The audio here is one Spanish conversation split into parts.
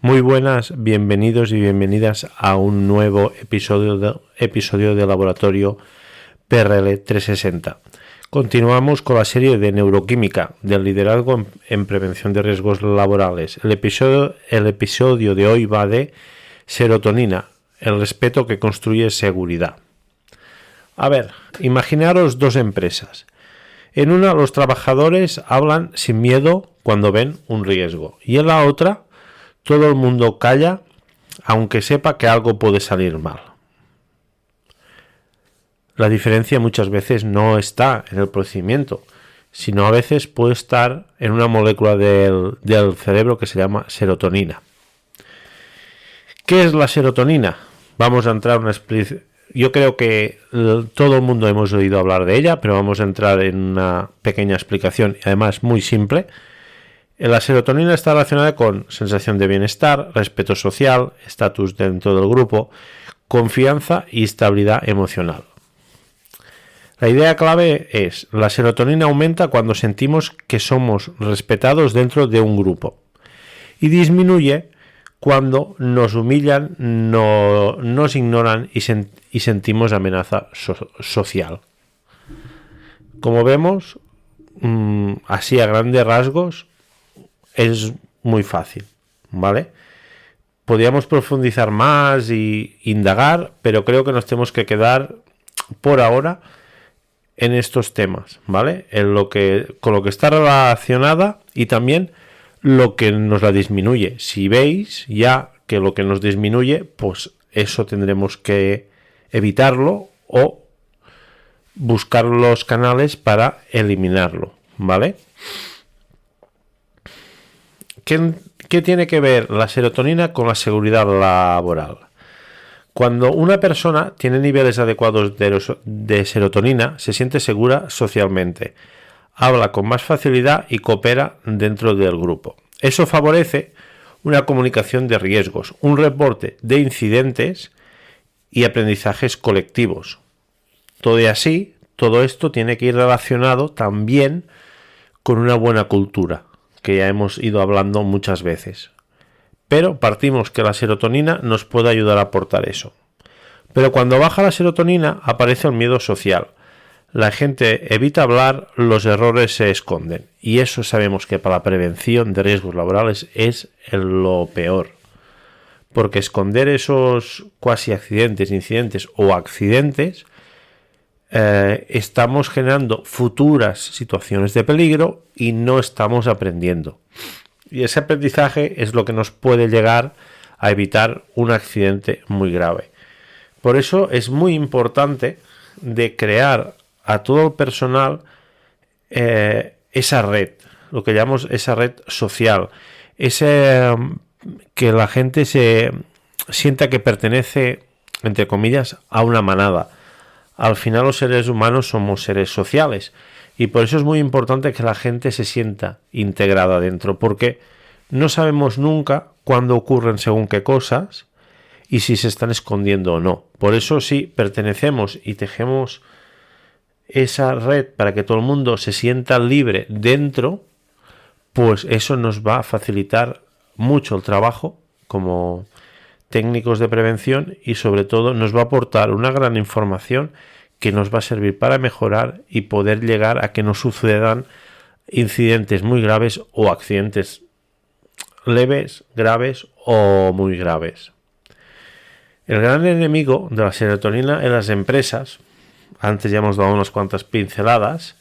Muy buenas, bienvenidos y bienvenidas a un nuevo episodio de Laboratorio PRL 360. Continuamos con la serie de neuroquímica del liderazgo en prevención de riesgos laborales. El episodio de hoy va de serotonina, el respeto que construye seguridad. A ver, imaginaros dos empresas. En una los trabajadores hablan sin miedo cuando ven un riesgo y en la otra todo el mundo calla aunque sepa que algo puede salir mal. La diferencia muchas veces no está en el procedimiento, sino a veces puede estar en una molécula del cerebro que se llama serotonina. ¿Qué es la serotonina? Vamos a entrar en una explicación. Yo creo que todo el mundo hemos oído hablar de ella, pero vamos a entrar en una pequeña explicación, y además muy simple. La serotonina está relacionada con sensación de bienestar, respeto social, estatus dentro del grupo, confianza y estabilidad emocional. La idea clave es: la serotonina aumenta cuando sentimos que somos respetados dentro de un grupo y disminuye cuando nos humillan, nos ignoran y sentimos amenaza social. Como vemos, así a grandes rasgos, es muy fácil, ¿vale? Podríamos profundizar más y indagar, pero creo que nos tenemos que quedar por ahora en estos temas, ¿vale? Con lo que está relacionada y también lo que nos la disminuye. Si veis ya que lo que nos disminuye, pues eso tendremos que evitarlo o buscar los canales para eliminarlo, ¿vale? ¿Qué tiene que ver la serotonina con la seguridad laboral? Cuando una persona tiene niveles adecuados de serotonina, se siente segura socialmente, habla con más facilidad y coopera dentro del grupo. Eso favorece una comunicación de riesgos, un reporte de incidentes y aprendizajes colectivos. Todo esto tiene que ir relacionado también con una buena cultura, que ya hemos ido hablando muchas veces. Pero partimos que la serotonina nos puede ayudar a aportar eso. Pero cuando baja la serotonina aparece el miedo social. La gente evita hablar, los errores se esconden. Y eso sabemos que para la prevención de riesgos laborales es lo peor. Porque esconder esos cuasi accidentes, incidentes o accidentes, estamos generando futuras situaciones de peligro y no estamos aprendiendo. Y ese aprendizaje es lo que nos puede llegar a evitar un accidente muy grave. Por eso es muy importante de crear a todo el personal esa red, lo que llamamos esa red social, que la gente se sienta que pertenece, entre comillas, a una manada. Al final los seres humanos somos seres sociales y por eso es muy importante que la gente se sienta integrada dentro, porque no sabemos nunca cuándo ocurren según qué cosas y si se están escondiendo o no. Por eso si pertenecemos y tejemos esa red para que todo el mundo se sienta libre dentro, pues eso nos va a facilitar mucho el trabajo como técnicos de prevención y sobre todo nos va a aportar una gran información que nos va a servir para mejorar y poder llegar a que no sucedan incidentes muy graves o accidentes leves, graves o muy graves. El gran enemigo de la serotonina en las empresas, antes ya hemos dado unas cuantas pinceladas,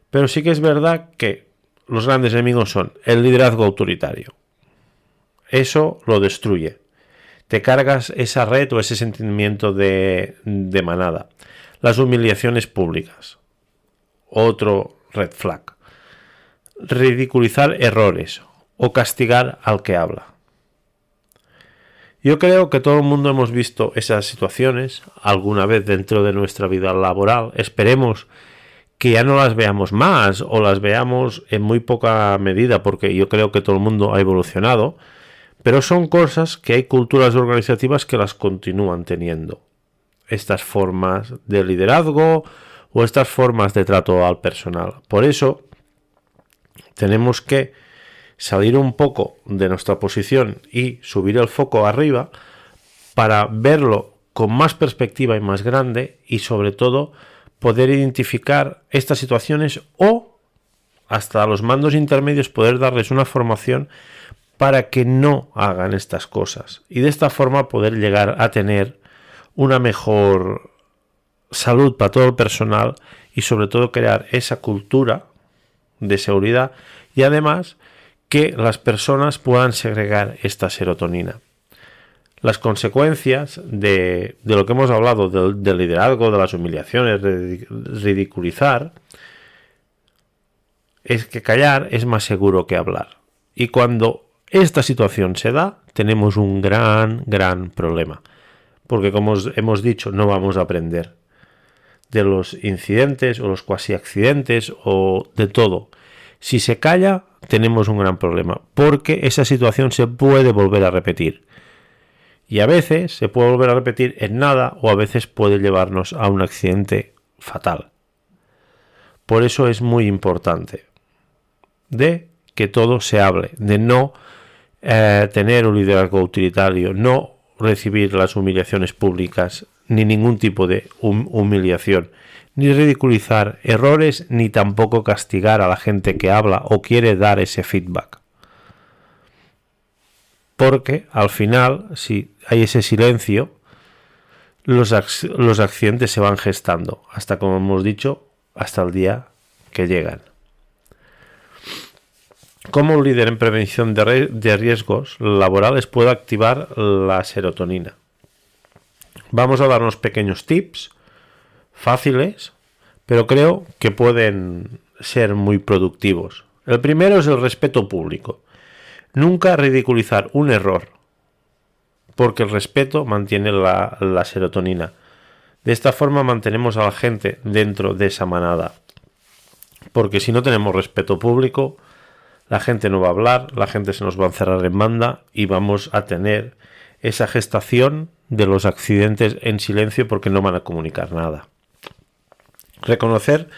pero sí que es verdad que los grandes enemigos son el liderazgo autoritario. Eso lo destruye. Te cargas esa red o ese sentimiento de manada. Las humillaciones públicas. Otro red flag. Ridiculizar errores o castigar al que habla. Yo creo que todo el mundo hemos visto esas situaciones alguna vez dentro de nuestra vida laboral. Esperemos que ya no las veamos más o las veamos en muy poca medida, porque yo creo que todo el mundo ha evolucionado. Pero son cosas que hay culturas organizativas que las continúan teniendo. Estas formas de liderazgo o estas formas de trato al personal. Por eso tenemos que salir un poco de nuestra posición y subir el foco arriba para verlo con más perspectiva y más grande, y sobre todo poder identificar estas situaciones, o hasta a los mandos intermedios poder darles una formación para que no hagan estas cosas, y de esta forma poder llegar a tener una mejor salud para todo el personal y sobre todo crear esa cultura de seguridad, y además que las personas puedan segregar esta serotonina. Las consecuencias de lo que hemos hablado del liderazgo, de las humillaciones, de ridiculizar, es que callar es más seguro que hablar. Y cuando esta situación se da, tenemos un gran problema. Porque, como hemos dicho, no vamos a aprender de los incidentes o los cuasi accidentes o de todo. Si se calla, tenemos un gran problema, porque esa situación se puede volver a repetir. Y a veces se puede volver a repetir en nada, o a veces puede llevarnos a un accidente fatal. Por eso es muy importante de que todo se hable, de no tener un liderazgo utilitario, no recibir las humillaciones públicas, ni ningún tipo de humillación, ni ridiculizar errores, ni tampoco castigar a la gente que habla o quiere dar ese feedback. Porque al final, si hay ese silencio, los accidentes se van gestando, hasta, como hemos dicho, hasta el día que llegan. ¿Cómo un líder en prevención de riesgos laborales puede activar la serotonina? Vamos a dar unos pequeños tips fáciles, pero creo que pueden ser muy productivos. El primero es el respeto público. Nunca ridiculizar un error, porque el respeto mantiene la serotonina. De esta forma mantenemos a la gente dentro de esa manada. Porque si no tenemos respeto público, la gente no va a hablar, la gente se nos va a encerrar en banda y vamos a tener esa gestación de los accidentes en silencio porque no van a comunicar nada. Reconocer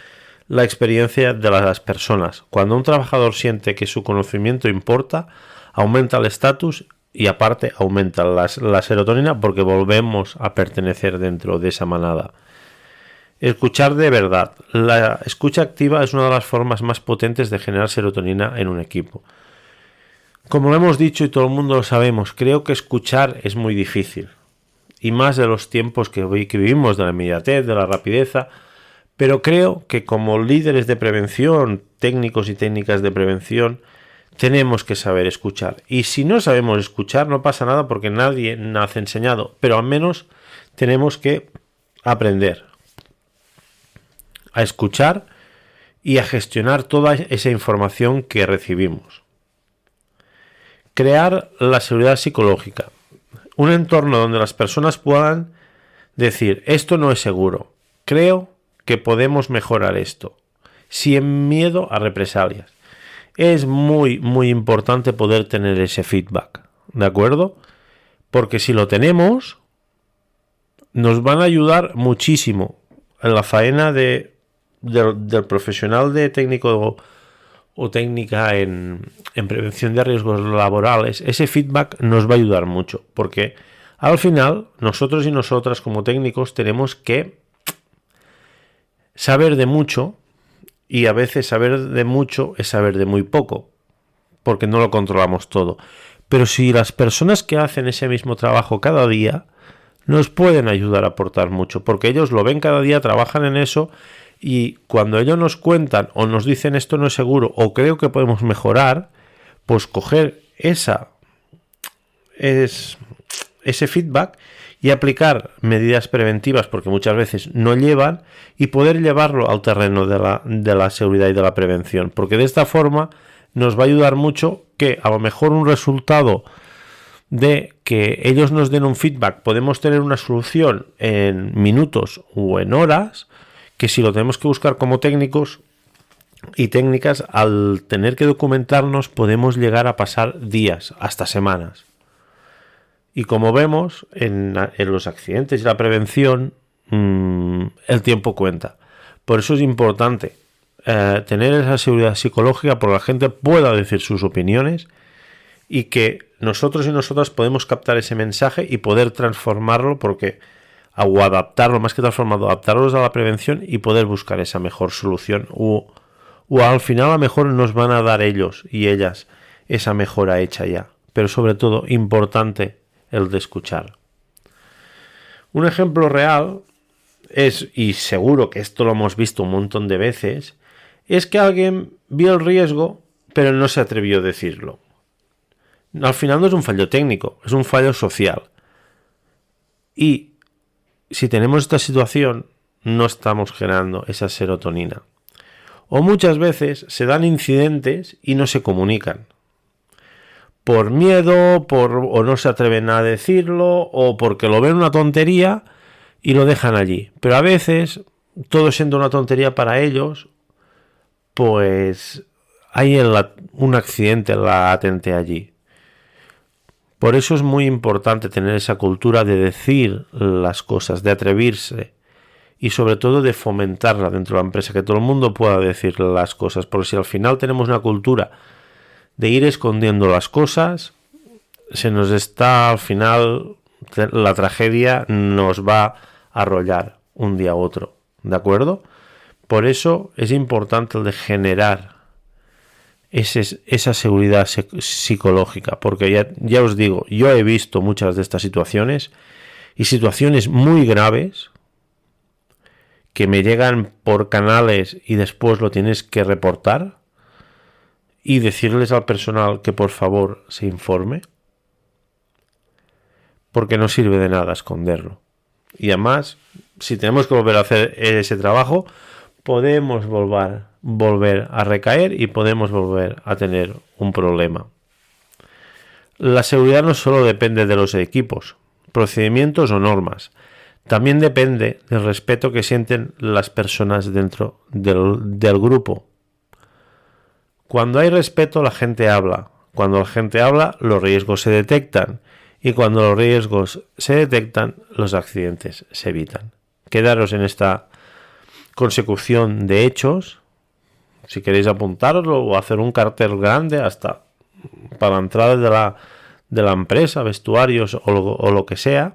la experiencia de las personas. Cuando un trabajador siente que su conocimiento importa, aumenta el estatus y aparte aumenta la serotonina porque volvemos a pertenecer dentro de esa manada. Escuchar de verdad. La escucha activa es una de las formas más potentes de generar serotonina en un equipo. Como lo hemos dicho y todo el mundo lo sabemos, creo que escuchar es muy difícil. Y más de los tiempos que vivimos, de la inmediatez, de la rapidez. Pero creo que como líderes de prevención, técnicos y técnicas de prevención, tenemos que saber escuchar. Y si no sabemos escuchar, no pasa nada porque nadie nace enseñado. Pero al menos tenemos que aprender a escuchar y a gestionar toda esa información que recibimos. Crear la seguridad psicológica. Un entorno donde las personas puedan decir, esto no es seguro, creo que podemos mejorar esto, sin miedo a represalias. Es muy importante poder tener ese feedback, ¿de acuerdo? Porque si lo tenemos, nos van a ayudar muchísimo en la faena del profesional de técnico o técnica en prevención de riesgos laborales. Ese feedback nos va a ayudar mucho, porque al final nosotros y nosotras como técnicos tenemos que saber de mucho, y a veces saber de mucho es saber de muy poco, porque no lo controlamos todo. Pero si las personas que hacen ese mismo trabajo cada día nos pueden ayudar a aportar mucho, porque ellos lo ven cada día, trabajan en eso, y cuando ellos nos cuentan o nos dicen esto no es seguro o creo que podemos mejorar, pues coger ese feedback y aplicar medidas preventivas, porque muchas veces no llevan, y poder llevarlo al terreno de la seguridad y de la prevención, porque de esta forma nos va a ayudar mucho que a lo mejor un resultado de que ellos nos den un feedback podemos tener una solución en minutos o en horas, que si lo tenemos que buscar como técnicos y técnicas, al tener que documentarnos podemos llegar a pasar días, hasta semanas. Y como vemos, en los accidentes y la prevención, el tiempo cuenta. Por eso es importante tener esa seguridad psicológica porque la gente pueda decir sus opiniones y que nosotros y nosotras podemos captar ese mensaje y poder transformarlo o adaptarlo, más que transformarlo, adaptarlos a la prevención y poder buscar esa mejor solución o al final a lo mejor nos van a dar ellos y ellas esa mejora hecha ya, pero sobre todo importante el de escuchar. Un ejemplo real es, y seguro que esto lo hemos visto un montón de veces, es que alguien vio el riesgo pero no se atrevió a decirlo. Al final no es un fallo técnico, es un fallo social. Y si tenemos esta situación, no estamos generando esa serotonina. O muchas veces se dan incidentes y no se comunican. Por miedo, o no se atreven a decirlo, o porque lo ven una tontería y lo dejan allí. Pero a veces, todo siendo una tontería para ellos, pues hay un accidente latente allí. Por eso es muy importante tener esa cultura de decir las cosas, de atreverse y sobre todo de fomentarla dentro de la empresa, que todo el mundo pueda decir las cosas, porque si al final tenemos una cultura de ir escondiendo las cosas, se nos está al final, la tragedia nos va a arrollar un día u otro, ¿de acuerdo? Por eso es importante el de generar esa seguridad psicológica, porque ya os digo, yo he visto muchas de estas situaciones y situaciones muy graves que me llegan por canales y después lo tienes que reportar y decirles al personal que por favor se informe, porque no sirve de nada esconderlo. Y además, si tenemos que volver a hacer ese trabajo, podemos volver a recaer y podemos volver a tener un problema. La seguridad no solo depende de los equipos, procedimientos o normas, también depende del respeto que sienten las personas dentro del grupo. Cuando hay respeto, la gente habla. Cuando la gente habla, los riesgos se detectan. Y cuando los riesgos se detectan, los accidentes se evitan. Quedaros en esta consecución de hechos. Si queréis apuntároslo o hacer un cartel grande hasta para la entrada de la empresa, vestuarios o lo que sea,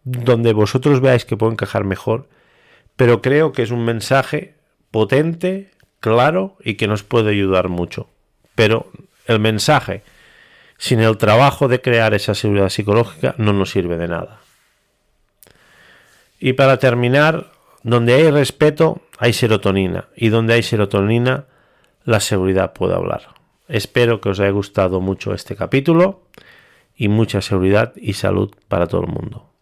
donde vosotros veáis que puedo encajar mejor, pero creo que es un mensaje potente, claro y que nos puede ayudar mucho. Pero el mensaje, sin el trabajo de crear esa seguridad psicológica, no nos sirve de nada. Y para terminar, donde hay respeto, hay serotonina. Y donde hay serotonina, la seguridad puede hablar. Espero que os haya gustado mucho este capítulo y mucha seguridad y salud para todo el mundo.